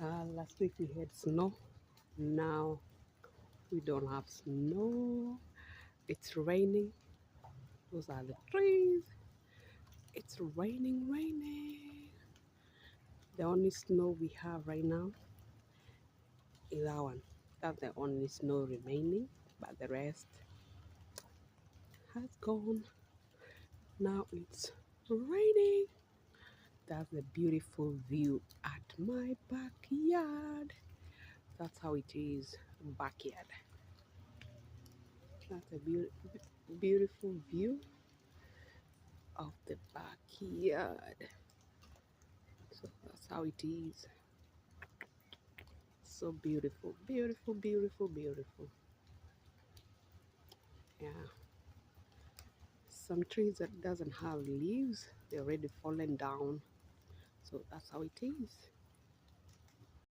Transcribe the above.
Last week we had snow. Now we don't have snow. It's raining. Those are the trees. It's raining, raining. The only snow we have right now is that one. That's the only snow remaining, but the rest has gone. Now it's raining. That's a beautiful view at my backyard. That's how it is, backyard. That's a beautiful view of the backyard. So that's how it is. So beautiful, beautiful, beautiful, beautiful. Yeah. Some trees that doesn't have leaves, they're already fallen down. So that's how it is.